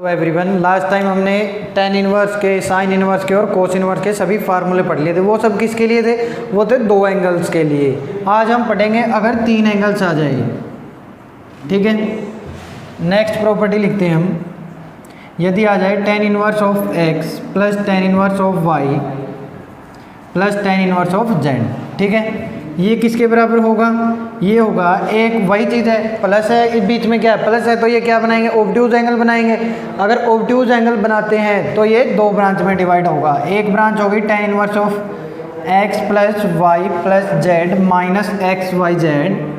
Everyone, last time हमने tan inverse के, sine inverse के और कोस इनवर्स के सभी फार्मूले पढ़ लिए थे। वो सब किसके लिए थे? वो थे दो एंगल्स के लिए। आज हम पढ़ेंगे अगर तीन एंगल्स आ जाए। ठीक है, नेक्स्ट प्रॉपर्टी लिखते हैं हम। यदि आ जाए tan inverse of x plus ten inverse of y plus ten inverse of z, ठीक है, ये किसके बराबर होगा? ये होगा, एक वही चीज़ है, प्लस है, इस बीच में क्या है? प्लस है, तो ये क्या बनाएंगे? ऑब्ट्यूज एंगल बनाएंगे। अगर ऑब्ट्यूज एंगल बनाते हैं तो ये दो ब्रांच में डिवाइड होगा। एक ब्रांच होगी tan inverse of x plus y plus z minus x y z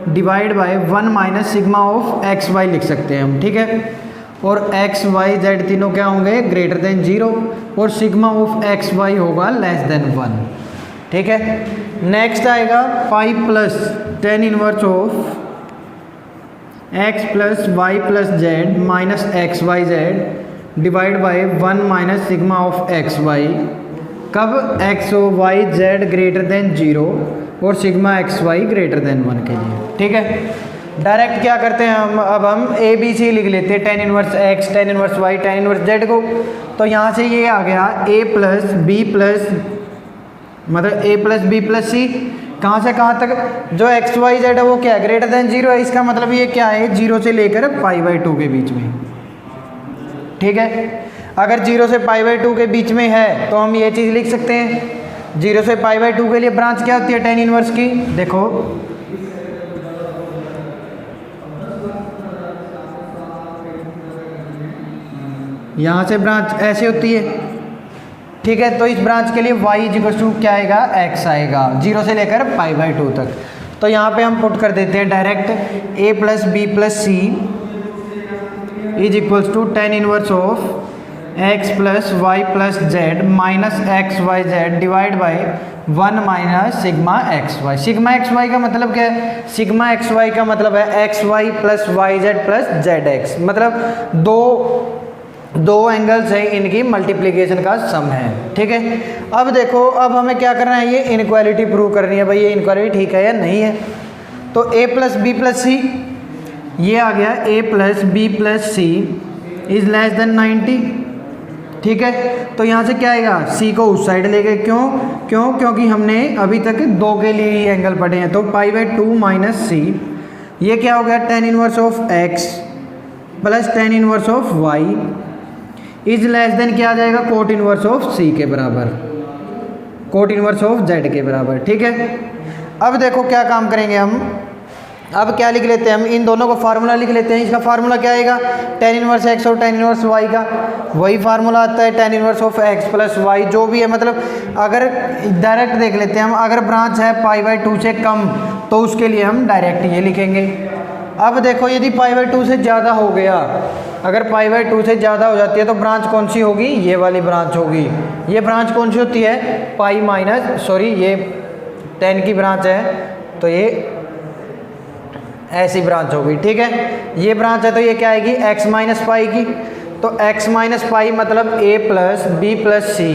divide by one minus sigma of x y लिख सकते हैं हम, ठीक है। और एक्स वाई जेड तीनों क्या होंगे? ग्रेटर देन 0 और सिग्मा ऑफ एक्स वाई होगा लेस देन 1, ठीक है। नेक्स्ट आएगा pi plus ten inverse of x plus y plus z minus x y z divide by 1 minus sigma of x y. कब? X y z greater than 0 और sigma x y greater than 1 के लिए, ठीक है। Direct क्या करते हैं हम? अब हम ए बी सी लिख लेते हैं, tan inverse x, tan inverse y, tan inverse z को। तो यहाँ से ये आ गया ए प्लस बी प्लस, मतलब ए प्लस बी प्लस सी। कहाँ से कहाँ तक? जो एक्स वाई जेड है वो क्या है? ग्रेटर देन 0 है। इसका मतलब ये क्या है? 0 से लेकर π/2 के बीच में, ठीक है। अगर 0 से π/2 के बीच में है तो हम ये चीज़ लिख सकते हैं। 0 से π/2 के लिए ब्रांच क्या होती है टेन इनवर्स की? देखो, यहाँ से ब्रांच ऐसे होती है, ठीक है। तो इस ब्रांच के लिए y इक्वल टू क्या आएगा? x आएगा 0 से लेकर π/2 तक। तो यहाँ पे हम पुट कर देते हैं direct a plus b plus c is equals to tan inverse of x plus y plus z minus x y z divide by 1 minus sigma x y. Sigma x y का मतलब क्या है? Sigma x y का मतलब है x y plus y z plus z x, मतलब दो angles हैं, इनकी मल्टीप्लिकेशन का सम है, ठीक है। अब देखो, अब हमें क्या करना है? ये इनक्वालिटी प्रूव करनी है। भाई ये इनक्वालिटी ठीक है या नहीं है? तो a plus b plus c, ये आ गया a plus b plus c is less than 90, ठीक है। तो यहाँ से क्या आएगा? c को उस साइड ले गए। क्योंकि हमने अभी तक दो के लिए ही एंगल पढ़े हैं। तो π/2 माइनस सी, ये क्या हो गया? Tan inverse of x plus ten inverse of y is less then क्या आ जाएगा? कोट इनवर्स ऑफ c के बराबर, कोट इनवर्स ऑफ z के बराबर, ठीक है। अब देखो क्या काम करेंगे हम। अब क्या लिख लेते हैं हम? इन दोनों को फार्मूला लिख लेते हैं। इसका फार्मूला क्या आएगा? टेन इनवर्स एक्स और टेन इनवर्स वाई का वही फार्मूला आता है, tan inverse of x plus y, जो भी है। मतलब अगर डायरेक्ट देख लेते हैं हम, अगर ब्रांच है π/2 से कम तो उसके लिए हम डायरेक्ट ये लिखेंगे। अब देखो, यदि π/2 से ज़्यादा हो गया, अगर π/2 से ज़्यादा हो जाती है तो ब्रांच कौन सी होगी? ये वाली ब्रांच होगी। ये ब्रांच कौन सी होती है? ये 10 की ब्रांच है तो ये ऐसी ब्रांच होगी, ठीक है। ये ब्रांच है तो ये क्या आएगी? x माइनस पाई की। तो x माइनस पाई मतलब a plus b plus c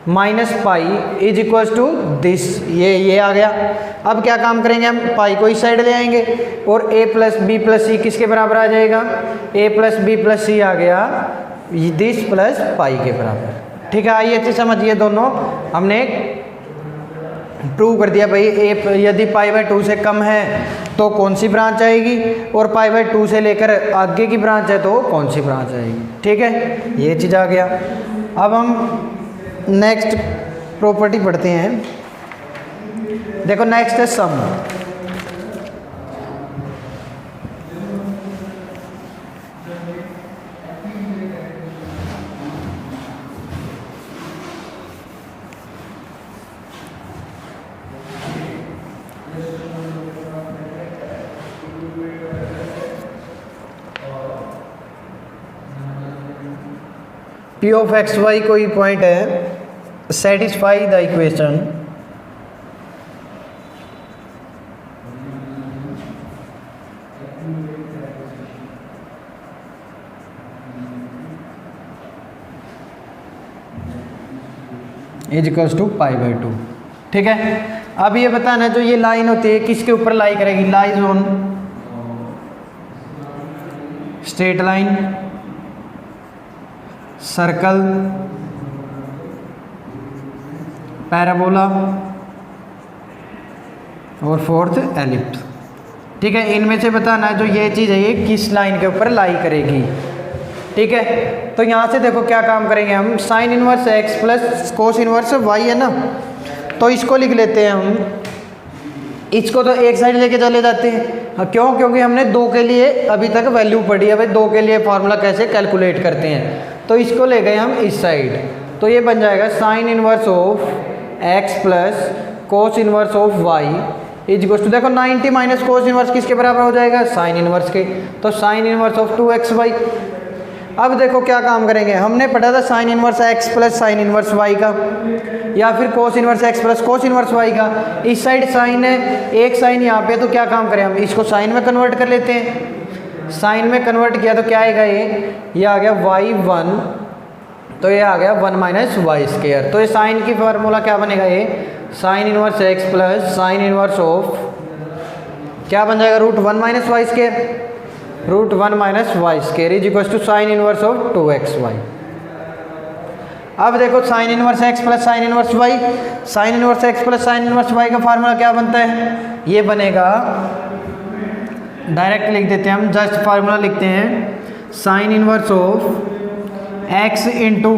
minus pi is equals to this, ये आ गया। अब क्या काम करेंगे हम? पाई को इस साइड ले आएंगे और a प्लस बी प्लस सी किसके बराबर आ जाएगा? a प्लस बी प्लस सी आ गया दिस प्लस पाई के बराबर, ठीक है। आइए अच्छे समझिए, दोनों हमने प्रूव कर दिया। भाई a यदि π/2 से कम है तो कौन सी ब्रांच आएगी, और π/2 से लेकर आगे की ब्रांच है तो कौन सी ब्रांच आएगी, ठीक है। ये चीज़ आ गया। अब हम नेक्स्ट प्रॉपर्टी पढ़ते हैं। देखो, नेक्स्ट है sum. p of x y कोई पॉइंट है, satisfy the equation is equals to π/2, ठीक है। अब ये बताना, जो ये लाइन होती है किसके ऊपर लाई करेगी? Lies on straight line, circle, parabola और फोर्थ एलिप्स। ठीक है, इनमें से बताना है जो ये चीज़ है ये किस लाइन के ऊपर लाई करेगी। ठीक है, तो यहाँ से देखो क्या काम करेंगे हम, sine inverse x plus cos inverse y है ना, तो इसको लिख लेते हैं हम। इसको तो एक साइड लेके चले जाते हैं, क्यों? क्योंकि हमने दो के लिए अभी तक वैल्यू पढ़ी है भाई, दो के लिए फार्मूला कैसे कैलकुलेट करते हैं। तो इसको ले गए हम इस साइड, तो ये बन जाएगा sine inverse of x plus cos inverse of y is equal to, देखो 90 माइनस कोस इनवर्स किसके बराबर हो जाएगा, साइन इनवर्स के, तो साइन इनवर्स ऑफ 2xy। अब देखो क्या काम करेंगे, हमने पढ़ा था sine inverse x plus sine inverse y का, या फिर cos inverse x plus cos inverse y का। इस साइड साइन है, एक साइन यहाँ पे, तो क्या काम करें हम, इसको साइन में कन्वर्ट कर लेते हैं। साइन में कन्वर्ट किया तो क्या आएगा, ये आ गया y1, तो ये आ गया 1 माइनस वाई स्क्वायर। तो ये साइन की फार्मूला क्या बनेगा, ये sine inverse x plus sine inverse of क्या बन जाएगा, root 1 minus y square, root 1 minus y square is equal to sine inverse of 2xy। अब देखो sine inverse x plus sine inverse y, sine inverse x plus sine inverse y का formula क्या बनता है, ये बनेगा, डायरेक्ट लिख देते हैं हम, जस्ट फार्मूला लिखते हैं, sign inverse of x into,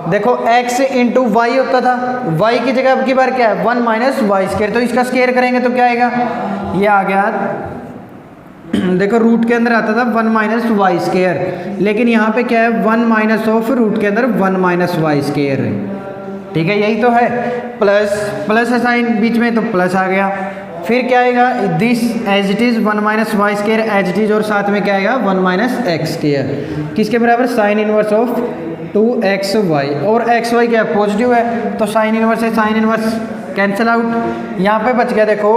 देखो x इंटू वाई होता था, y की जगह अब की बार क्या है 1 माइनस वाई स्क्वायर, तो इसका स्क्वायर करेंगे तो क्या आएगा, ये आ गया, देखो रूट के अंदर आता था 1 माइनस वाई स्क्वायर, लेकिन यहाँ पे क्या है 1 माइनस ऑफ रूट के अंदर 1 माइनस वाई स्क्वायर है। ठीक है, यही तो है, प्लस प्लस है साइन बीच में, तो प्लस आ गया। फिर क्या आएगा, this as it is 1 minus y square as it is, और साथ में क्या आएगा 1 माइनस एक्स स्क्वायर, किसके बराबर, साइन इनवर्स ऑफ 2xy, और xy क्या है, पॉजिटिव है, तो साइन इनवर्स है, साइन इनवर्स कैंसिल आउट, यहाँ पे बच गया। देखो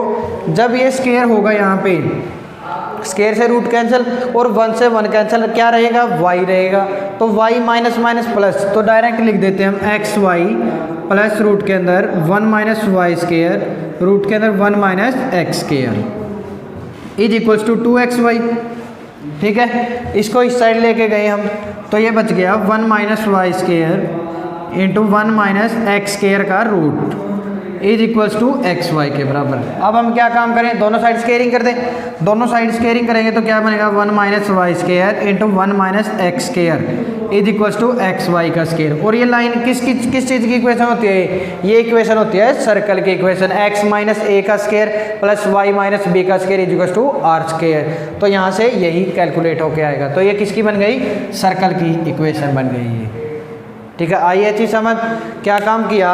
जब ये स्क्वायर होगा, यहाँ पे स्क्वायर से रूट कैंसिल, और 1 से 1 कैंसिल, क्या रहेगा, y रहेगा, तो y माइनस माइनस प्लस, तो डायरेक्ट लिख देते हैं हम xy प्लस रूट के अंदर 1 माइनस वाई स्क्वायर, रूट के अंदर 1 minus x square is equals to 2xy। ठीक है, इसको इस साइड लेके गए हम, तो ये बच गया 1 minus y square into 1 minus x square का root is equals to x y के बराबर। अब हम क्या काम करें, दोनों साइड स्क्वायरिंग कर दें, दोनों साइड स्क्वायरिंग करेंगे तो क्या बनेगा 1 minus y square into 1 minus x square is equals to x y का स्क्वायर। और ये लाइन किस चीज़ की इक्वेशन होती है, ये इक्वेशन होती है सर्कल की इक्वेशन, एक्स माइनस ए का square plus y minus b का square is equals to r square. तो यहाँ से यही कैलकुलेट होके आएगा, तो ये किसकी बन गई, सर्कल की इक्वेशन बन गई है। ठीक है, आई अच्छी समझ, क्या काम किया,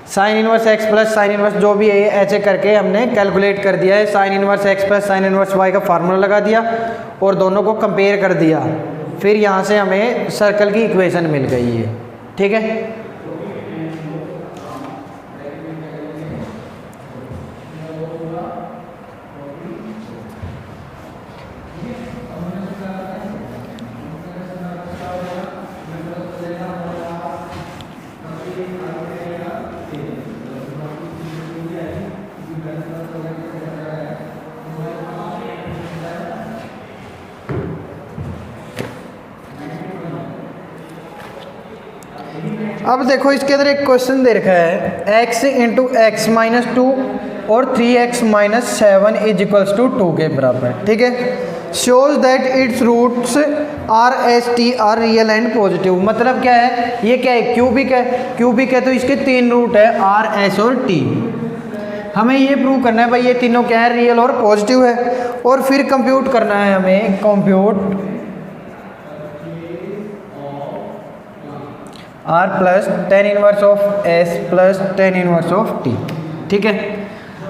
sign inverse x plus sine inverse जो भी है ऐसे करके हमने कैलकुलेट कर दिया है, sine inverse x plus sine inverse y का फार्मूला लगा दिया और दोनों को कंपेयर कर दिया, फिर यहाँ से हमें सर्कल की इक्वेशन मिल गई है। ठीक है, अब देखो इसके अंदर एक क्वेश्चन दे रखा है, x इंटू एक्स माइनस 2 और 3x minus 7 is equals to 2 के बराबर। ठीक है, shows that its roots are s t r real and positive. मतलब क्या है, ये क्या है, क्यूबिक है, क्यूबिक है तो इसके 3 रूट है आर एस और टी। हमें ये प्रूव करना है भाई ये तीनों क्या है, रियल और पॉजिटिव है, और फिर कंप्यूट करना है हमें, compute r plus ten inverse of s plus ten inverse of t. ठीक है,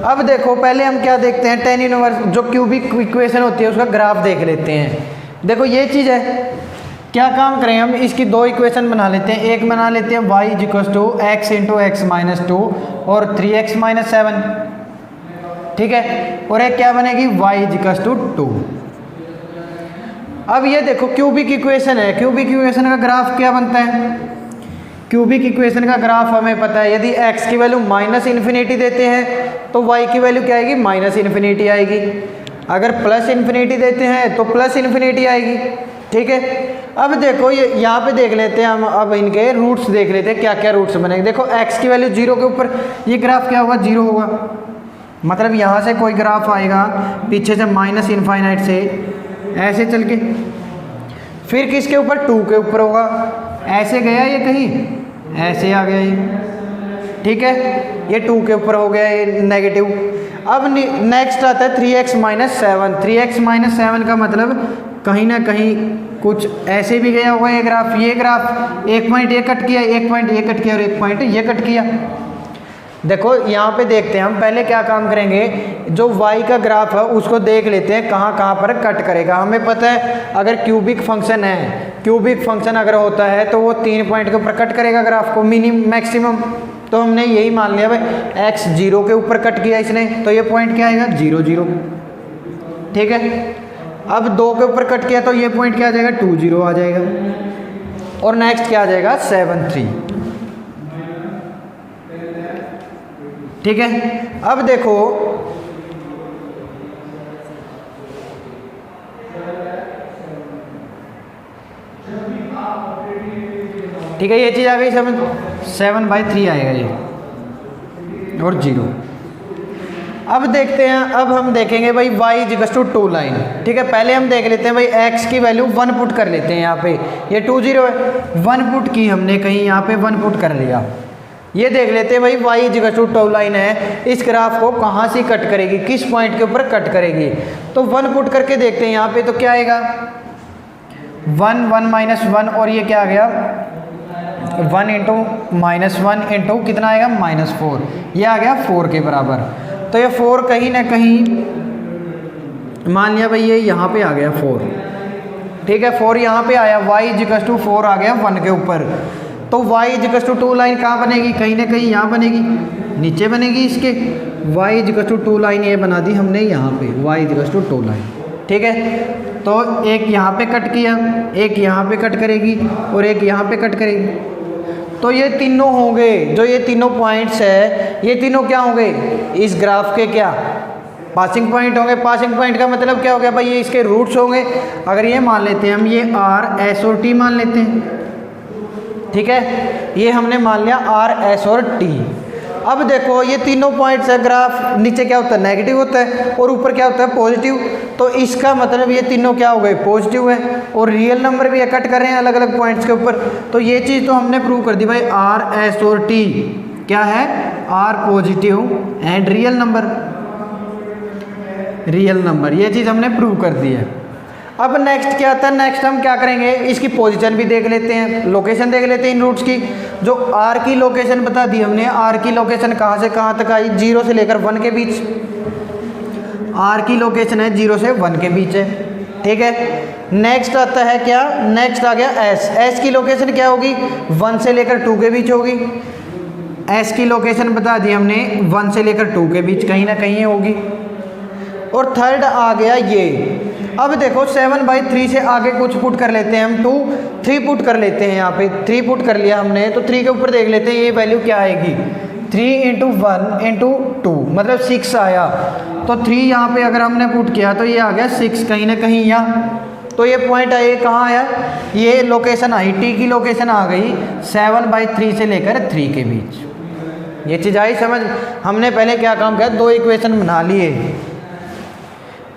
अब देखो पहले हम क्या देखते हैं, टेन इनवर्स जो क्यूबिक इक्वेशन होती है उसका ग्राफ देख लेते हैं। देखो ये चीज़ है, क्या काम करें हम, इसकी 2 इक्वेशन बना लेते हैं, एक बना लेते हैं y is equal to x into x minus 2 और 3x माइनस 7। ठीक है, और एक क्या बनेगी y इज इक्वल टू 2। अब ये देखो क्यूबिक इक्वेशन है, क्यूबिक इक्वेशन का ग्राफ क्या बनता है, क्यूबिक इक्वेशन का ग्राफ हमें पता है, यदि x की वैल्यू माइनस इन्फिनिटी देते हैं तो y की वैल्यू क्या आएगी, माइनस इन्फिनिटी आएगी, अगर प्लस इन्फिनिटी देते हैं तो प्लस इन्फिनिटी आएगी। ठीक है। अब देखो ये यहाँ पे देख लेते हैं हम, अब इनके रूट्स देख लेते हैं क्या क्या रूट्स बनेंगे। देखो x की वैल्यू 0 के ऊपर, ये ग्राफ क्या होगा, 0 होगा। मतलब यहाँ से कोई ग्राफ आएगा पीछे से माइनस इनफाइनाइट से ऐसे चल के, फिर किसके ऊपर, 2 के ऊपर होगा। ऐसे गया ये कहीं, ऐसे आ गया ये, ठीक है, ये 2 के ऊपर हो गया ये नेगेटिव। अब नेक्स्ट आता है 3x माइनस 7। 3x माइनस 7 का मतलब कहीं ना कहीं कुछ ऐसे भी गया होगा ये ग्राफ। ये ग्राफ एक पॉइंट ये कट किया, एक पॉइंट ये कट किया और एक पॉइंट ये कट किया। देखो यहाँ पे देखते हैं हम, पहले क्या काम करेंगे, जो y का ग्राफ है उसको देख लेते हैं कहाँ कहाँ पर कट करेगा। हमें पता है अगर क्यूबिक फंक्शन है, क्यूबिक फंक्शन अगर होता है तो वो 3 पॉइंट के ऊपर कट करेगा ग्राफ को, मिनिमम मैक्सिमम। तो हमने यही मान लिया भाई x 0 के ऊपर कट किया इसने, तो ये पॉइंट क्या आएगा, 0 0, ठीक है। अब 2 के ऊपर कट किया तो ये पॉइंट क्या आ जाएगा, 2 0 आ जाएगा। और नेक्स्ट क्या आ जाएगा, 7 3, ठीक है। अब देखो ठीक है, ये चीज़ आ गई समझ, 7/3 आएगा ये और 0। अब देखते हैं, अब हम देखेंगे भाई y=2 लाइन, ठीक है। पहले हम देख लेते हैं भाई x की वैल्यू 1 पुट कर लेते हैं। यहाँ पे ये 2 0 है, 1 पुट की हमने कहीं यहाँ पे 1 पुट कर लिया। ये देख लेते हैं भाई y=2 लाइन है, इस ग्राफ को कहाँ से कट करेगी, किस पॉइंट के ऊपर कट करेगी। तो 1 पुट करके देखते हैं यहाँ पे, तो क्या आएगा, 1 1 माइनस 1 और ये क्या आ गया, 1 इंटू माइनस 1 इंटू कितना आएगा, -4, ये आ गया 4 के बराबर। तो ये 4 कहीं ना कहीं मान लिया भाई ये यहाँ पे आ गया 4, ठीक है। 4 यहाँ पे आया, y=4 आ गया 1 के ऊपर। तो y=2 लाइन कहाँ बनेगी, कहीं ना कहीं यहाँ बनेगी, नीचे बनेगी इसके। y=2 लाइन ये बना दी हमने यहाँ पे, y=2 लाइन, ठीक है। तो एक यहाँ पे कट किया, एक यहाँ पे कट करेगी और एक यहाँ पे कट करेगी। तो ये तीनों होंगे, जो ये तीनों पॉइंट्स है, ये तीनों क्या होंगे, इस ग्राफ के क्या, पासिंग पॉइंट होंगे। पासिंग पॉइंट का मतलब क्या हो गया भाई, ये इसके रूट्स होंगे। अगर ये मान लेते हैं हम, ये r s और t मान लेते हैं, ठीक है। ये हमने मान लिया r s और t। अब देखो ये तीनों पॉइंट्स है, ग्राफ नीचे क्या होता है, नेगेटिव होता है और ऊपर क्या होता है, पॉजिटिव। तो इसका मतलब ये तीनों क्या हो गए, पॉजिटिव है। और रियल नंबर भी कट कर रहे हैं अलग अलग पॉइंट्स के ऊपर। तो ये चीज़ तो हमने प्रूव कर दी भाई, r s और t क्या है, r positive and real number, real number, ये चीज़ हमने प्रूव कर दी है। अब नेक्स्ट क्या आता है, नेक्स्ट हम क्या करेंगे, इसकी पोजीशन भी देख लेते हैं, लोकेशन देख लेते हैं इन रूट्स की। जो r की लोकेशन बता दी हमने, r की लोकेशन कहाँ से कहाँ तक आई, 0 से लेकर 1 के बीच। r की लोकेशन है 0 से 1 के बीच है, ठीक है। नेक्स्ट आता है क्या, नेक्स्ट आ गया s। s की लोकेशन क्या होगी, 1 से लेकर 2 के बीच होगी। s की लोकेशन बता दी हमने 1 से लेकर 2 के बीच कहीं ना कहीं होगी। और थर्ड आ गया ये। अब देखो 7/3 से आगे कुछ पुट कर लेते हैं हम, 3 पुट कर लेते हैं। यहाँ पे 3 पुट कर लिया हमने, तो 3 के ऊपर देख लेते हैं ये वैल्यू क्या आएगी, 3 × 1 × 2 मतलब 6 आया। तो 3 यहाँ पे अगर हमने पुट किया तो ये आ गया 6 कहीं ना कहीं यहाँ। तो ये पॉइंट आए कहाँ आया, ये लोकेशन आई, टी की लोकेशन आ गई 7/3 से लेकर 3 के बीच। ये चीज़ आई समझ। हमने पहले क्या काम किया, 2 इक्वेशन बना लिए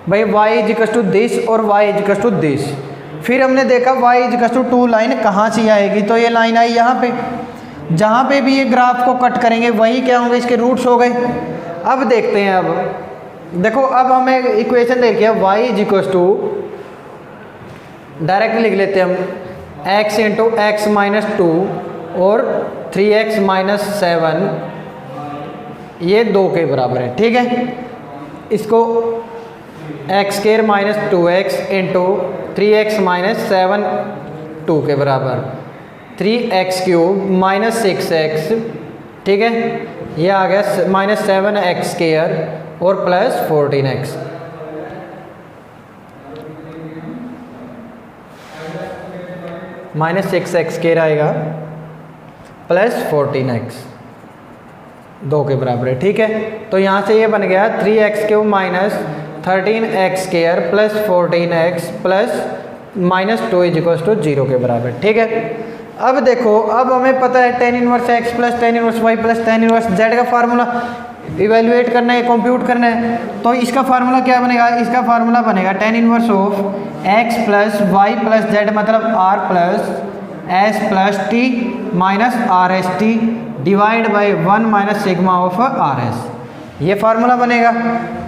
भाई, y=this और y=this। फिर हमने देखा y=2 लाइन कहाँ से आएगी, तो ये लाइन आई यहाँ पे। जहाँ पे भी ये ग्राफ को कट करेंगे वही क्या होंगे, इसके रूट्स हो गए। अब देखते हैं, अब देखो, अब हमें इक्वेशन देखिए y=, डायरेक्ट लिख लेते हैं हम, x × x - 2 और 3x - 7 ये 2 के बराबर है, ठीक है। इसको x² - 2x × 3x - 7 2 के बराबर, 3x³ - 6x, ठीक है। ये आ गया -7x² और प्लस 14x। -6x² आएगा प्लस 14x 2 के बराबर है, ठीक है। तो यहाँ से ये बन गया 3x³ - 13x² plus 14x plus -2 = 0 के बराबर। ठीक है, अब देखो, अब हमें पता है tan inverse x plus tan inverse y plus tan inverse z का फार्मूला इवेल्युएट करना है, कंप्यूट करना है। तो इसका फार्मूला क्या बनेगा? इसका फार्मूला बनेगा tan inverse of x plus y plus z मतलब r plus s plus t minus are s T divide by 1 minus sigma of R S, ये फार्मूला बनेगा।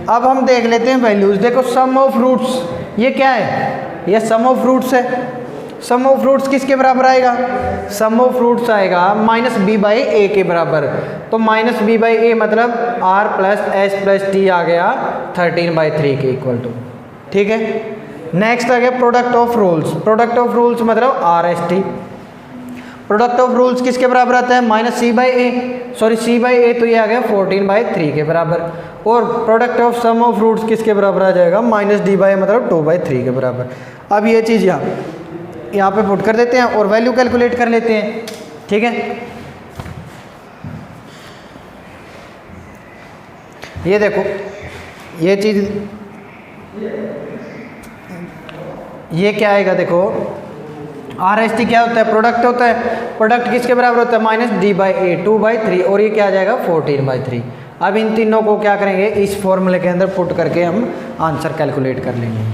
अब हम देख लेते हैं वैल्यूज। देखो सम ऑफ रूट्स, ये क्या है? ये सम ऑफ रूट्स है। सम ऑफ रूट्स किसके बराबर आएगा? सम ऑफ रूट्स आएगा -b/a के बराबर। तो -b/a मतलब r plus s plus t आ गया 13/3 के इक्वल टू। ठीक है, नेक्स्ट आ गया product of rules. Product of rules मतलब r s t. Product of rules किसके बराबर आता है? c/a तो ये आ गया 14/3 के बराबर। और product of sum of roots किसके बराबर आ जाएगा? -d/a मतलब 2/3 के बराबर। अब ये चीज़ यहाँ पे पुट कर देते हैं और वैल्यू कैलकुलेट कर लेते हैं। ठीक है, ये देखो, ये चीज़, ये क्या आएगा? देखो आर एस टी क्या होता है? प्रोडक्ट होता है। प्रोडक्ट किसके बराबर होता है? -d/a 2/3 और ये क्या आ जाएगा? 14/3। अब इन तीनों को क्या करेंगे? इस फॉर्मूले के अंदर पुट करके हम आंसर कैलकुलेट कर लेंगे।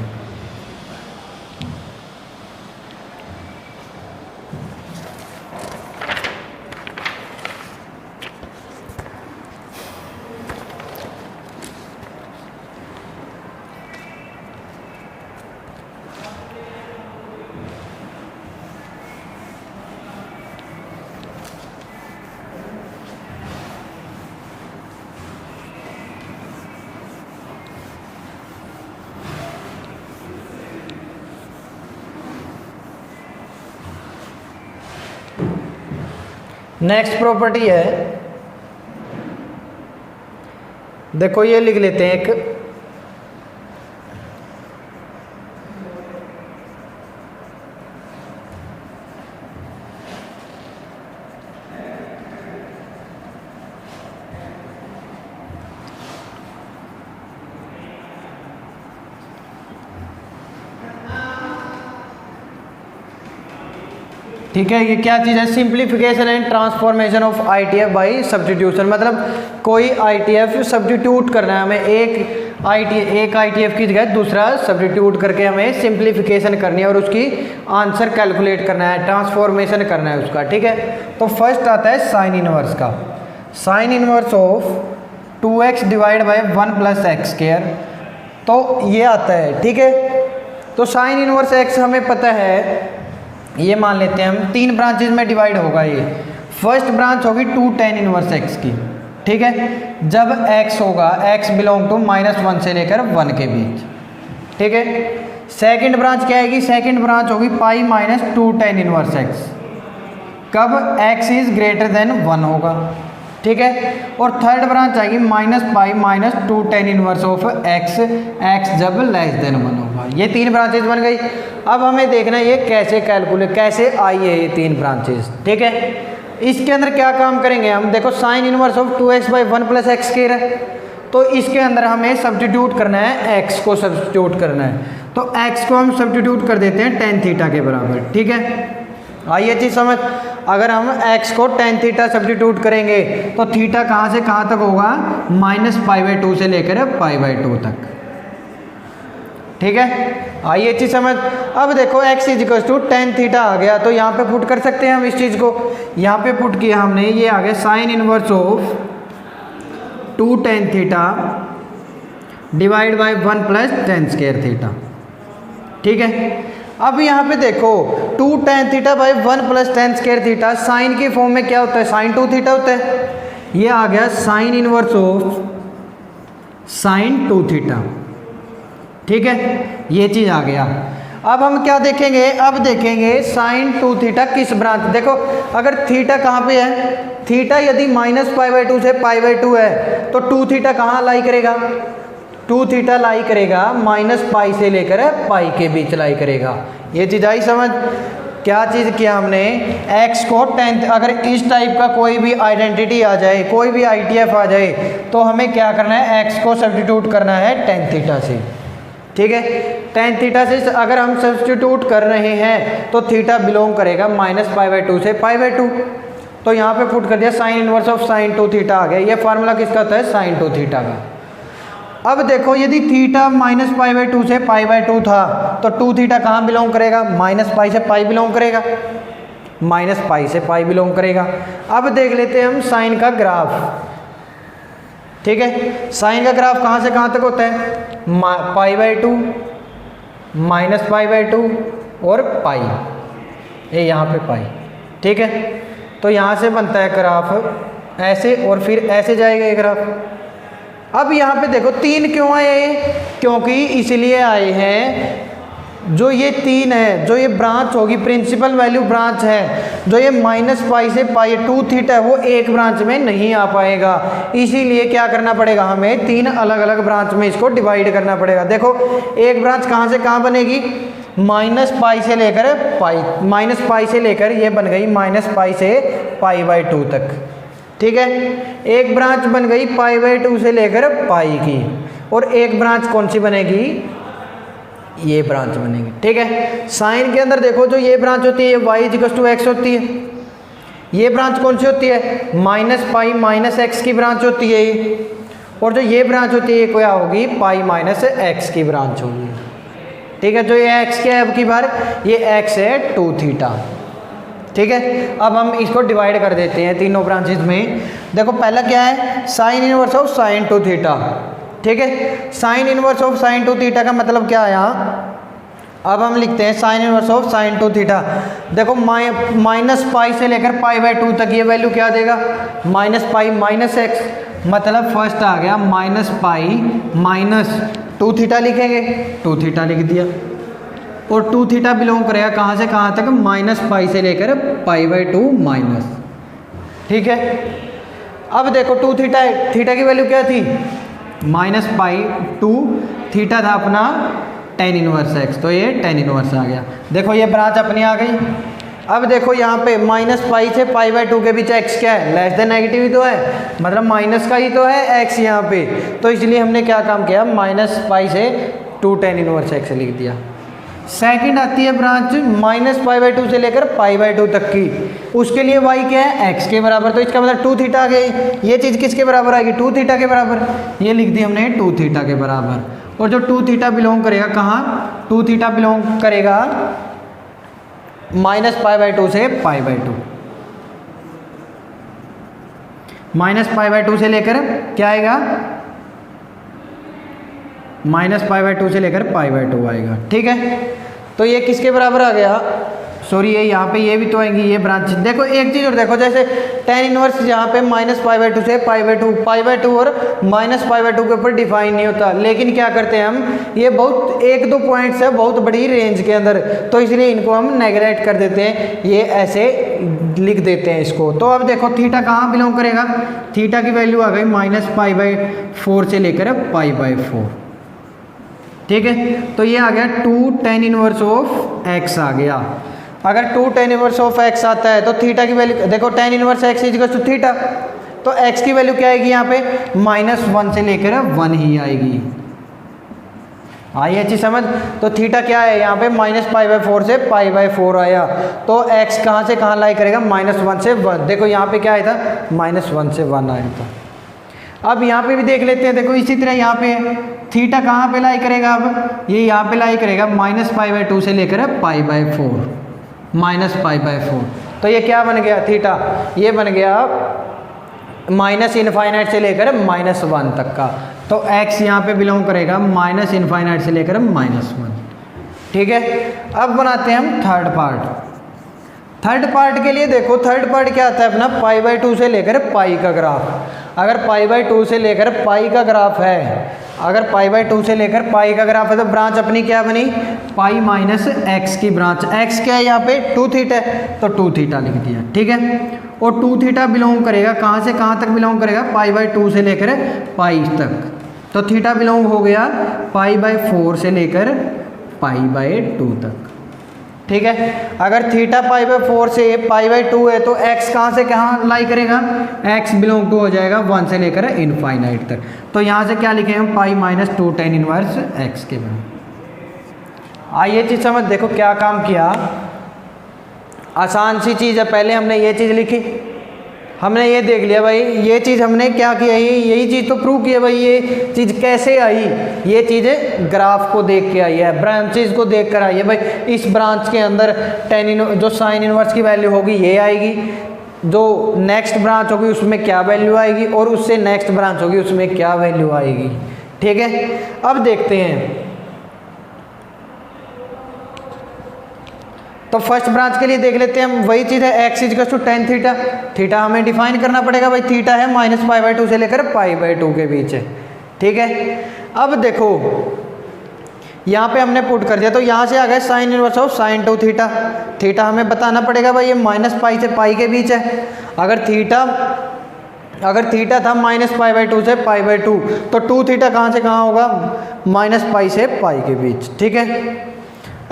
नेक्स्ट प्रॉपर्टी है, देखो ये लिख लेते हैं एक, ठीक है। ये क्या चीज़ है? Simplification and transformation of ITF by substitution. मतलब कोई आईटीएफ सब्स्टिट्यूट करना है हमें, एक आईटीएफ की जगह दूसरा सब्स्टिट्यूट करके हमें सिंप्लीफिकेशन करनी है और उसकी आंसर कैलकुलेट करना है, ट्रांसफॉर्मेशन करना है उसका। ठीक है, तो फर्स्ट आता है साइन इनवर्स का। Sign inverse of 2x divide by 1 plus x square, तो ये आता है। ठीक है, तो साइन इनवर्स x हमें पता है, ये मान लेते हैं हम 3 ब्रांचेज में डिवाइड होगा। ये फर्स्ट ब्रांच होगी 2 tan इनवर्स x की। ठीक है, जब x होगा, x बिलोंग टू -1 से लेकर 1 के बीच। ठीक है, सेकंड ब्रांच क्या आएगी? सेकंड ब्रांच होगी पाई -2 tan इनवर्स x, कब x इज ग्रेटर देन 1 होगा। ठीक है, और थर्ड ब्रांच आएगी -पाई -2 tan inverse of x, x जब लेस देन 1 होगा। ये 3 ब्रांचेज बन गई। अब हमें देखना है ये कैसे आई है ये 3 ब्रांचेज। ठीक है, इसके अंदर क्या काम करेंगे हम? देखो sine inverse of 2x by 1 plus x square है, तो इसके अंदर हमें सब्स्टिट्यूट करना है, x को सब्स्टिट्यूट करना है। तो x को हम सब्स्टिट्यूट कर देते हैं tan थीटा के बराबर। ठीक है, आइए चीज समझ, अगर हम x को tan थीटा सब्स्टिट्यूट करेंगे तो थीटा कहाँ से कहाँ तक होगा? -π/2 से लेकर π/2 तक। ठीक है, आइए चीज समझ। अब देखो x = tan थीटा आ गया, तो यहाँ पे पुट कर सकते हैं हम इस चीज़ को। यहाँ पे पुट किया हमने, ये आ गया sign inverse of 2 tan theta divide by 1 plus tan square theta. ठीक है, अब यहाँ पे देखो 2 tan theta by 1 plus tan square theta sine के फॉर्म में क्या होता है? साइन 2 थीटा होता है। ये आ गया sign inverse of sine 2 theta. ठीक है, ये चीज़ आ गया। अब हम क्या देखेंगे? अब देखेंगे साइन 2 थीटा किस ब्रांच। देखो अगर थीटा कहाँ पे है, थीटा यदि -π/2 से π/2 है तो 2 थीटा कहाँ लाई करेगा? 2 थीटा लाई करेगा -π से लेकर पाई के बीच लाई करेगा। ये चीज़ आई समझ? क्या चीज़ किया हमने? x को tan, अगर इस टाइप का कोई भी आइडेंटिटी आ जाए, कोई भी ITF आ जाए, तो हमें क्या करना है? x को सब्स्टिट्यूट करना है tan थीटा से। ठीक है। tan थीटा से अगर हम सब्स्टिट्यूट कर रहे हैं तो थीटा बिलोंग करेगा -π/2 से π/2। तो यहाँ पे पुट कर दिया sine inverse of sine 2 theta आ गया। ये फार्मूला किसका होता है? साइन 2 थीटा का। अब देखो यदि थीटा -π/2 से π/2 था तो 2 थीटा कहाँ बिलोंग करेगा? -π से π बिलोंग करेगा, -π से π बिलोंग करेगा। अब देख लेते हैं हम साइन का ग्राफ। ठीक है, साइन का ग्राफ कहाँ से कहाँ तक होता है? π/2, -π/2 और पाई, ये यहाँ पे पाई। ठीक है, तो यहाँ से बनता है ग्राफ ऐसे और फिर ऐसे जाएगा ये ग्राफ। अब यहाँ पे देखो 3 क्यों आए? क्योंकि इसलिए आए हैं जो ये 3 है, जो ये ब्रांच होगी प्रिंसिपल वैल्यू ब्रांच है, जो ये -π से π 2 थीटा है वो एक ब्रांच में नहीं आ पाएगा। इसीलिए क्या करना पड़ेगा? हमें 3 अलग अलग ब्रांच में इसको डिवाइड करना पड़ेगा। देखो एक ब्रांच कहाँ से कहाँ बनेगी? -π से लेकर -π से लेकर ये बन गई -π से π/2 तक। ठीक है, एक ब्रांच बन गई π/2 से लेकर π की, और एक ब्रांच कौन सी बनेगी? ये ब्रांच बनेगी। ठीक है, साइन के अंदर देखो जो ये ब्रांच होती है y x होती है। ये ब्रांच कौन सी होती है? -π -x की ब्रांच होती है ये। और जो ये ब्रांच होती है ये क्या होगी? π -x की ब्रांच होगी। ठीक है, जो ये x क्या है अब की बार? ये x है 2 थीटा। ठीक है, अब हम इसको डिवाइड कर देते हैं तीनों ब्रांचेज में। देखो पहला क्या है? Sine inverse of sine 2 theta. ठीक है, sine inverse of sine 2 theta का मतलब क्या आया? अब हम लिखते हैं sign inverse of sine 2 theta. देखो -π से लेकर π/2 तक ये वैल्यू क्या देगा? -π -x, मतलब फर्स्ट आ गया -π -2 थीटा लिखेंगे, 2 थीटा लिख दिया। और 2 थीटा बिलोंग करेगा कहाँ से कहाँ तक? -π से लेकर π/2 माइनस। ठीक है, अब देखो 2 थीटा है, थीटा की वैल्यू क्या थी? -π2 थीटा था अपना tan इनवर्स x, तो ये tan इनवर्स आ गया। देखो ये ब्रांच अपनी आ गई। अब देखो यहाँ पे -π से π/2 के बीच x क्या है? लेस देन नेगेटिव ही तो है, मतलब माइनस का ही तो है x यहाँ पे। तो इसलिए हमने क्या काम किया? -π से 2 tan इनवर्स x लिख दिया। सेकंड आती है ब्रांच -π/2 से लेकर π/2 तक की, उसके लिए y क्या है? x के बराबर। तो इसका मतलब 2 थीटा आ गई। ये चीज़ किसके बराबर आएगी? 2 थीटा के बराबर। ये लिख दी हमने 2 थीटा के बराबर। और जो 2 थीटा बिलोंग करेगा कहाँ? 2 थीटा बिलोंग करेगा -π/2 से π/2। -π/2 से लेकर क्या आएगा? -π/2 से लेकर π/2 आएगा। ठीक है, तो ये किसके बराबर आ गया? सॉरी, ये यहाँ पे ये भी तो आएंगी ये ब्रांच। देखो एक चीज़ और देखो, जैसे tan इनवर्स यहाँ पे -π/2 से π/2 और -π/2 के ऊपर डिफाइन नहीं होता, लेकिन क्या करते हैं हम? ये बहुत 1-2 पॉइंट्स है बहुत बड़ी रेंज के अंदर, तो इसलिए इनको हम नेगलेक्ट कर देते हैं, ये ऐसे लिख देते हैं इसको। तो अब देखो थीटा कहाँ बिलोंग करेगा? थीटा की वैल्यू आ गई -π/4 से लेकर π/4। ठीक है, तो ये आ गया 2 tan इनवर्स ऑफ x आ गया। अगर 2 tan इनवर्स ऑफ x आता है तो थीटा की वैल्यू देखो, tan inverse x equal to theta, तो x की वैल्यू क्या आएगी यहाँ पे? -1 से लेकर 1 ही आएगी। आई अच्छी समझ? तो थीटा क्या है यहाँ पे? -π/4 से π/4 आया, तो x कहाँ से कहाँ लाई करेगा? -1 से 1। देखो यहाँ पे क्या आया था? -1 से 1 आया था। अब यहाँ पे भी देख लेते हैं। देखो इसी तरह यहाँ पे थीटा कहाँ पे लाई करेगा? अब ये यहाँ पे लाई करेगा -π/2 से लेकर π/4, -π/4। तो ये क्या बन गया? थीटा ये बन गया -∞ से लेकर -1 तक का। तो x यहाँ पे बिलोंग करेगा -∞ से लेकर -1। ठीक है, अब बनाते हैं हम थर्ड पार्ट। थर्ड पार्ट के लिए देखो, थर्ड पार्ट क्या आता है अपना? π/2 से लेकर पाई का ग्राफ। अगर π/2 से लेकर पाई का ग्राफ है, अगर π/2 से लेकर पाई का ग्राफ है तो ब्रांच अपनी क्या बनी? π -x की ब्रांच। x क्या है यहाँ पे? 2 थीटा है, तो 2 थीटा लिख दिया। ठीक है, और 2 थीटा बिलोंग करेगा कहाँ से कहाँ तक बिलोंग करेगा? π/2 से लेकर पाई तक। तो थीटा बिलोंग हो गया π/4 से लेकर π/2 तक। ठीक है, अगर थीटा π/4 से π/2 है तो x कहाँ से कहाँ लाई करेगा? x बिलोंग टू हो जाएगा 1 से लेकर इनफाइनाइट तक। तो यहाँ से क्या लिखे हम? π -2 tan इनवर्स x के बराबर। आइए चीज़ समझ, देखो क्या काम किया, आसान सी चीज़ है। पहले हमने ये चीज़ लिखी, हमने ये देख लिया भाई, ये चीज़ हमने क्या किया, यही चीज़ तो प्रूव किया भाई। ये चीज़ कैसे आई, ये चीज़ ग्राफ को देख के आई है, ब्रांचेज को देख कर आई है भाई। इस ब्रांच के अंदर जो साइन इनवर्स की वैल्यू होगी ये आएगी, जो नेक्स्ट ब्रांच होगी उसमें क्या वैल्यू आएगी, और उससे नेक्स्ट ब्रांच होगी उसमें क्या वैल्यू आएगी। ठीक है, अब देखते हैं। तो फर्स्ट ब्रांच के लिए देख लेते हैं हम, वही चीज़ है, x is to tan theta. Theta हमें डिफाइन करना पड़ेगा भाई, थीटा है -π/2 से लेकर π/2 के बीच है। ठीक है, अब देखो यहाँ पे हमने पुट कर दिया, तो यहाँ से आ गया sign inverse of sin 2 theta. Theta हमें बताना पड़ेगा भाई, ये -π से π के बीच है। अगर थीटा था -π/2 से π/2, तो 2 थीटा कहाँ से कहाँ होगा, -π से π के बीच। ठीक है,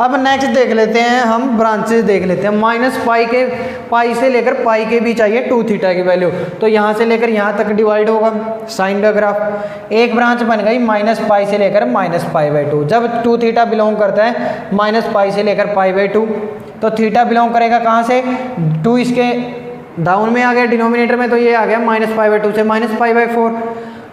अब नेक्स्ट देख लेते हैं हम, ब्रांचेस देख लेते हैं। -π से लेकर π के बीच आई है 2 थीटा की वैल्यू, तो यहाँ से लेकर यहाँ तक डिवाइड होगा साइन का ग्राफ। एक ब्रांच बन गई -π से लेकर -π/2। जब 2 थीटा बिलोंग करता है -π से लेकर π/2, तो थीटा बिलोंग करेगा कहाँ से, 2 इसके डाउन में आ गया डिनोमिनेटर में, तो ये आ गया -π/2 से -π/4।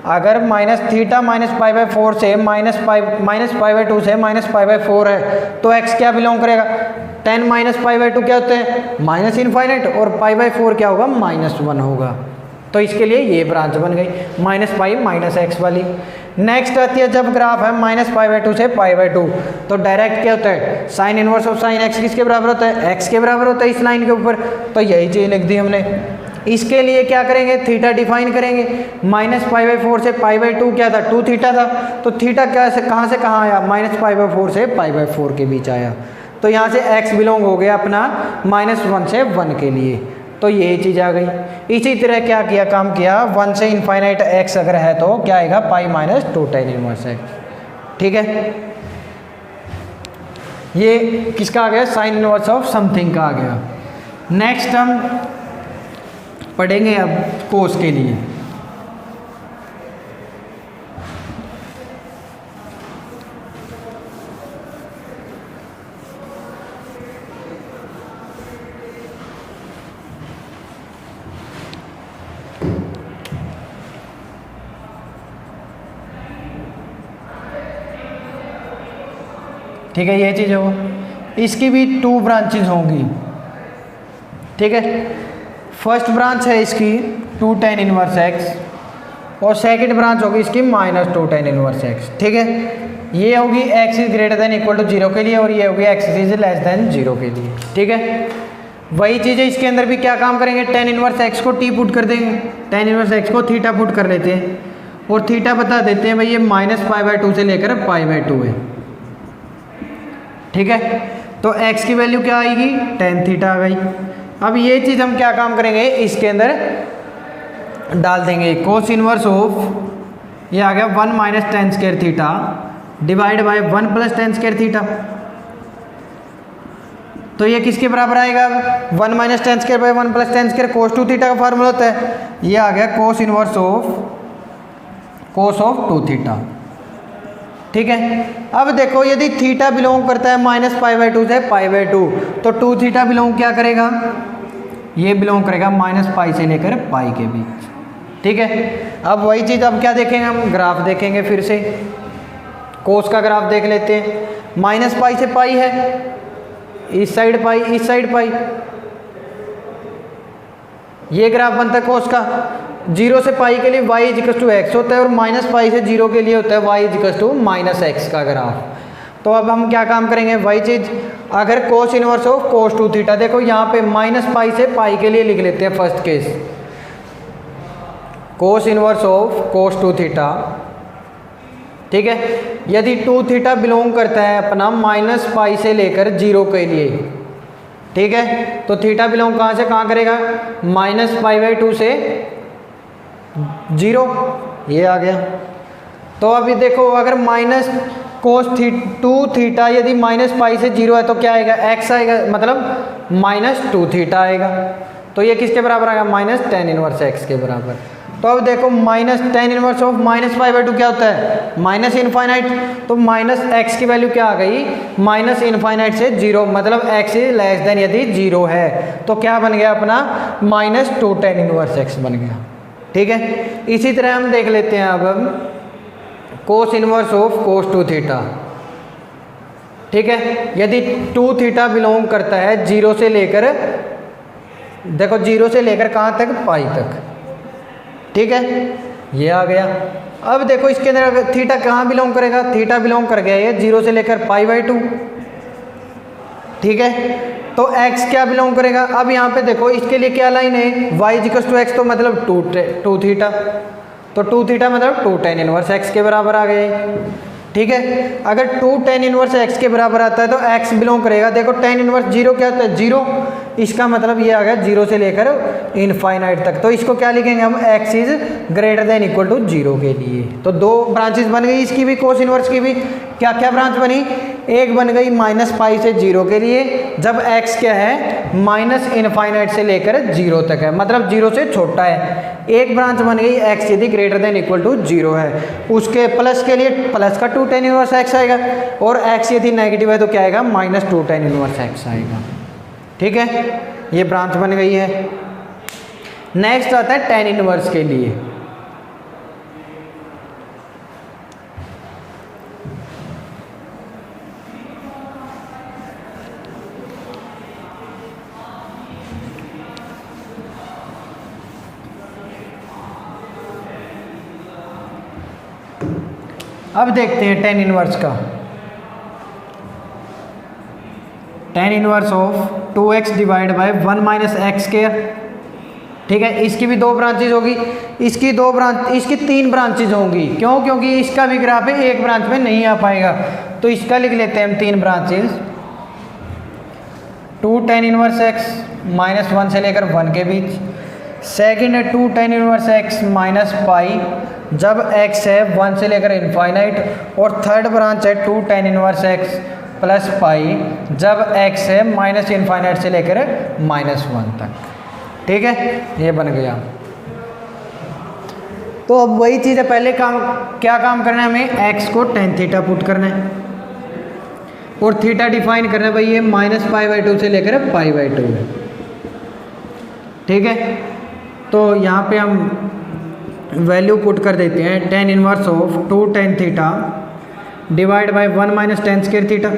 अगर थीटा -π/4 से -π/2 से -π/4 है, तो x क्या बिलोंग करेगा, 10 -π/2 क्या होते हैं, माइनस इनफाइनाइट, और π/4 क्या होगा, -1 होगा। तो इसके लिए ये ब्रांच बन गई -π -x वाली। नेक्स्ट आती है जब ग्राफ है -π/2 से π/2, तो डायरेक्ट क्या होता है, sine inverse of sign x किसके बराबर होता है, x के बराबर होता है इस लाइन के ऊपर। तो यही चीज़ लिख दी हमने। इसके लिए क्या करेंगे, थीटा डिफाइन करेंगे। -π/4 से π/2 क्या था, 2 थीटा था, तो थीटा क्या से कहाँ आया, -π/4 से π/4 के बीच आया। तो यहाँ से x बिलोंग हो गया अपना -1 से 1 के लिए, तो यही चीज़ आ गई। इसी तरह क्या किया, काम किया, 1 से इनफाइनाइट x अगर है तो क्या आएगा, π - 2 tan इनवर्स x। ठीक है, ये किसका आ गया, साइन इनवर्स ऑफ समथिंग का आ गया। नेक्स्ट हम पढ़ेंगे अब कोस के लिए। ठीक है, ये चीज़ हो, इसकी भी 2 ब्रांचेज होंगी। ठीक है, फर्स्ट ब्रांच है इसकी 2 tan इनवर्स x, और सेकंड ब्रांच होगी इसकी -2 tan इनवर्स x। ठीक है, ये होगी x is greater than equal to 0 के लिए, और ये होगी x इज लेस देन 0 के लिए। ठीक है, वही चीज़ है, इसके अंदर भी क्या काम करेंगे, tan इनवर्स x को t पुट कर देंगे, tan इनवर्स x को थीटा पुट कर लेते हैं, और थीटा बता देते हैं भाई ये -π/2 से लेकर π/2 है। ठीक है, तो x की वैल्यू क्या आएगी, tan थीटा आ गई। अब ये चीज़ हम क्या काम करेंगे, इसके अंदर डाल देंगे कोस इनवर्स ऑफ, ये आ गया 1 - tan square theta divide by 1 + tan square theta. तो ये किसके बराबर आएगा, 1 - tan square by 1 + tan square cos 2 theta का फार्मूला होता है। ये आ गया कोस inverse of cos of 2 theta. ठीक है, अब देखो यदि थीटा बिलोंग करता है -π/2 से π/2, तो 2 थीटा बिलोंग क्या करेगा, ये बिलोंग करेगा -π से लेकर π के बीच। ठीक है, अब वही चीज़ अब क्या देखेंगे हम, ग्राफ देखेंगे फिर से, कोस का ग्राफ देख लेते हैं। -π से π है, इस साइड π, इस साइड π, ये ग्राफ बनता है कोस का। 0 से π के लिए y = x होता है, और -π से 0 के लिए होता है y = -x का ग्राफ। तो अब हम क्या काम करेंगे, वही चीज़, अगर कोस इनवर्स ऑफ cos 2 थीटा, देखो यहाँ पे -π से π के लिए लिख लेते हैं first case, cos inverse of cos 2 theta. ठीक है, यदि 2 थीटा बिलोंग करता है अपना -π से लेकर 0 के लिए, ठीक है, तो थीटा बिलोंग कहाँ से कहाँ करेगा, -π/2 से 0, ये आ गया। तो अभी देखो अगर cos 2 थीटा यदि -π से 0 है तो क्या आएगा, x आएगा, मतलब -2 थीटा आएगा। तो ये किसके बराबर आएगा, -tan इनवर्स x के बराबर। तो अब देखो minus ten inverse of minus pi by to क्या होता है, माइनस इनफाइनाइट। तो माइनस एक्स की वैल्यू क्या आ गई, माइनस इनफाइनाइट से जीरो, मतलब एक्स इज लेस देन यदि जीरो है तो क्या बन गया अपना, minus two tan inverse x बन गया। ठीक है, इसी तरह हम देख लेते हैं अब cos inverse of cos two theta. ठीक है, यदि टू थीटा बिलोंग करता है जीरो से लेकर, देखो जीरो से लेकर कहाँ तक, पाई तक। ठीक है, ये आ गया। अब देखो इसके अंदर थीटा कहाँ बिलोंग करेगा, थीटा बिलोंग कर गया ये जीरो से लेकर पाई बाई टू। ठीक है, तो x क्या बिलोंग करेगा, अब यहाँ पे देखो इसके लिए क्या लाइन है, y इक्वल टू एक्स, तो मतलब टू थीटा, तो टू थीटा मतलब टू टेन इनवर्स x के बराबर आ गए। ठीक है, अगर टू टेन इनवर्स x के बराबर आता है तो x बिलोंग करेगा, देखो टेन इनवर्स जीरो क्या होता है, जीरो, इसका मतलब ये आ गया जीरो से लेकर इनफाइनाइट तक। तो इसको क्या लिखेंगे हम, x is greater than equal to zero के लिए। तो दो ब्रांचेस बन गई इसकी भी, कोस इनवर्स की भी। क्या क्या ब्रांच बनी, एक बन गई माइनस पाई से जीरो के लिए, जब x क्या है माइनस इनफाइनाइट से लेकर जीरो तक है, मतलब जीरो से छोटा है। एक ब्रांच बन गई x यदि greater than equal to zero है, उसके प्लस के लिए प्लस का टू टेन इनवर्स x आएगा, और x यदि नेगेटिव है तो क्या आएगा, minus two tan inverse x आएगा। ठीक है, ये ब्रांच बन गई है। नेक्स्ट आता है टेन इनवर्स के लिए। अब देखते हैं टेन इनवर्स का। Tan inverse of two x divide by one minus x square. ठीक है, इसकी भी दो ब्रांचेज होगी, इसकी तीन ब्रांचेज होंगी। क्यों, क्योंकि इसका भी ग्राफ है, एक ब्रांच में नहीं आ पाएगा, तो इसका लिख लेते हैं हम तीन branches. Two tan inverse x minus one से लेकर वन के बीच, सेकेंड है two tan inverse x minus pi जब x है वन से लेकर इनफाइनाइट, और थर्ड ब्रांच है two tan inverse x plus pi जब x है माइनस इनफाइनाइट से लेकर माइनस वन तक। ठीक है, ये बन गया। तो अब वही चीज़ है, पहले क्या काम करना है हमें, x को टेन थीटा पुट करना है, और थीटा डिफाइन करना है भाई, ये माइनस पाई बाई टू से लेकर पाई बाई टू है। ठीक है, तो यहाँ पे हम वैल्यू पुट कर देते हैं, tan inverse of two tan theta divide by one minus tan square theta.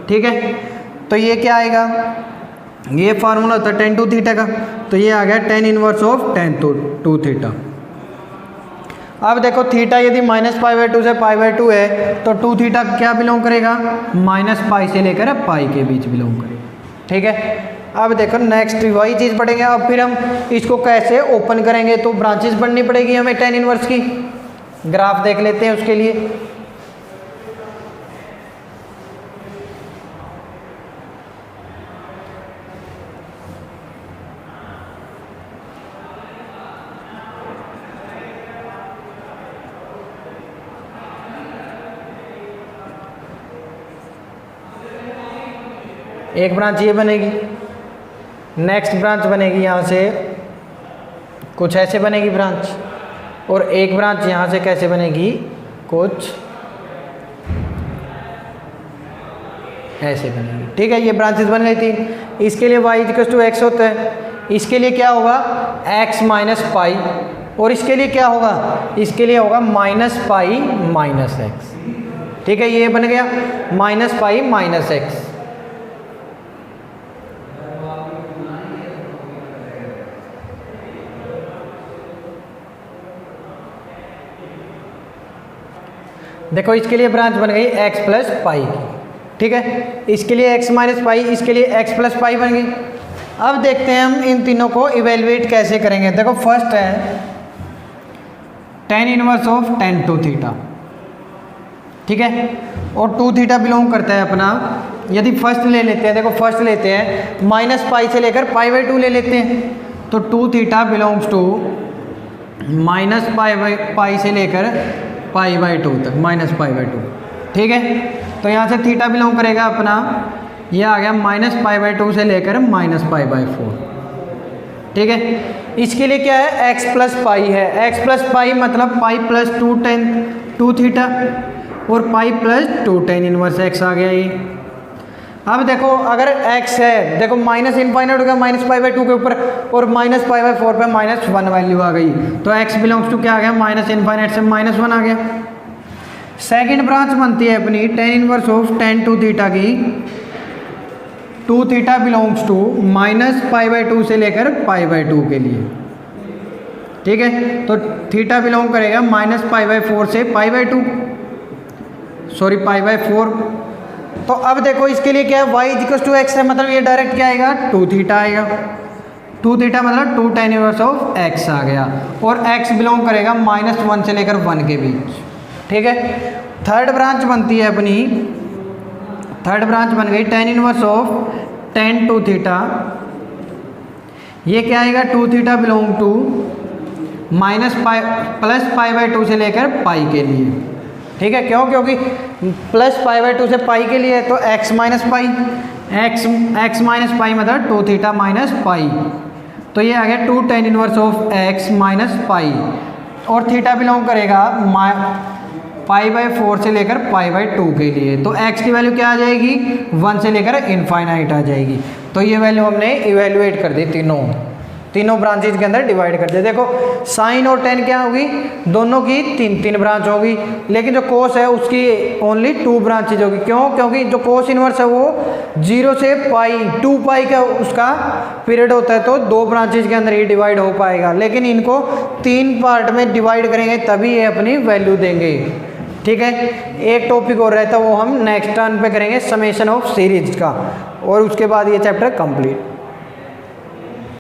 ठीक है, तो ये क्या आएगा, ये फार्मूला होता है टेन टू थीटा का, तो ये आ गया tan inverse of tan two theta. अब देखो थीटा यदि माइनस पाई बाई टू से पाई बाई टू है, तो टू थीटा क्या बिलोंग करेगा, माइनस पाई से लेकर पाई के बीच बिलोंग करेगा। ठीक है, अब देखो नेक्स्ट वही चीज़ पढ़ेंगे। अब फिर हम इसको कैसे ओपन करेंगे, तो ब्रांचेस बननी पड़ेगी हमें टेन इनवर्स की। ग्राफ देख लेते हैं उसके लिए। एक ब्रांच ये बनेगी, नेक्स्ट ब्रांच बनेगी यहाँ से कुछ ऐसे बनेगी ब्रांच, और एक ब्रांच यहाँ से कैसे बनेगी, कुछ ऐसे बनेगी। ठीक है, ये ब्रांचेस बन गई थी। इसके लिए y इक्वल टू एक्स होता है, इसके लिए क्या होगा x माइनस पाई, और इसके लिए क्या होगा, इसके लिए होगा माइनस पाई माइनस एक्स। ठीक है, ये बन गया माइनस पाई माइनस एक्स। देखो इसके लिए ब्रांच बन गई x प्लस पाई की। ठीक है, इसके लिए x माइनस पाई, इसके लिए x प्लस पाई बन गई। अब देखते हैं हम इन तीनों को इवेलुएट कैसे करेंगे। देखो फर्स्ट है tan inverse of tan two theta. ठीक है, और टू थीटा बिलोंग करता है अपना, यदि फर्स्ट ले लेते हैं, देखो फर्स्ट लेते हैं माइनस पाई से लेकर पाई बाई टू ले लेते हैं, तो two theta belongs to minus pi से लेकर पाई बाई टू तक, माइनस पाई बाई टू। ठीक है, तो यहाँ से थीटा बिलोंग करेगा अपना, यह आ गया माइनस पाई बाई टू से लेकर माइनस पाई बाई फोर। ठीक है, इसके लिए क्या है, एक्स प्लस पाई है। एक्स प्लस पाई मतलब पाई प्लस 2 tan 2 थीटा और pi plus 2 tan inverse x आ गया ये। अब देखो अगर x है, देखो माइनस इनफाइनाइट हो गया -π/2 के ऊपर और -π/4 पे -1 वैल्यू आ गई, तो x बिलोंग्स टू क्या आ गया, माइनस इनफाइनाइट से -1 आ गया। सेकंड ब्रांच बनती है अपनी tan inverse of tan 2 theta की, 2 थीटा बिलोंग्स टू -π/2 से लेकर π/2 के लिए, ठीक है। तो थीटा बिलोंग करेगा -π/4 से π/2, सॉरी π/4। तो अब देखो इसके लिए क्या है, y इक्वल्स टू एक्स है, मतलब ये डायरेक्ट क्या आएगा, 2 थीटा आएगा। 2 थीटा मतलब 2 tan इनवर्स ऑफ x आ गया, और x बिलोंग करेगा -1 से लेकर 1 के बीच, ठीक है। थर्ड ब्रांच बनती है अपनी, थर्ड ब्रांच बन गई tan inverse of tan 2 theta, ये क्या आएगा, 2 थीटा बिलोंग टू +π/2 से लेकर पाई के लिए, ठीक है। क्यों, क्योंकि +π/2 से पाई के लिए तो x minus pi, x minus pi मतलब 2 थीटा माइनस पाई, तो ये आ गया 2 tan inverse of x minus pi, और थीटा बिलोंग करेगा π/4 से लेकर π/2 के लिए, तो x की वैल्यू क्या आ जाएगी, 1 से लेकर इनफाइनाइट आ जाएगी। तो ये वैल्यू हमने इवेल्युएट कर दी, तीनों ब्रांचेज के अंदर डिवाइड कर दिया। देखो साइन और टेन क्या होगी, दोनों की 3 ब्रांच होगी, लेकिन जो कोस है उसकी ओनली 2 ब्रांचेज होगी। क्यों, क्योंकि जो कोस इनवर्स है वो 0 से पाई 2 पाई का उसका पीरियड होता है, तो 2 ब्रांचेज के अंदर ही डिवाइड हो पाएगा, लेकिन इनको 3 पार्ट में डिवाइड करेंगे तभी ये अपनी वैल्यू देंगे, ठीक है। एक टॉपिक और रहता है वो हम नेक्स्ट टर्न पे करेंगे, समेशन ऑफ सीरीज का, और उसके बाद ये चैप्टर कंप्लीट।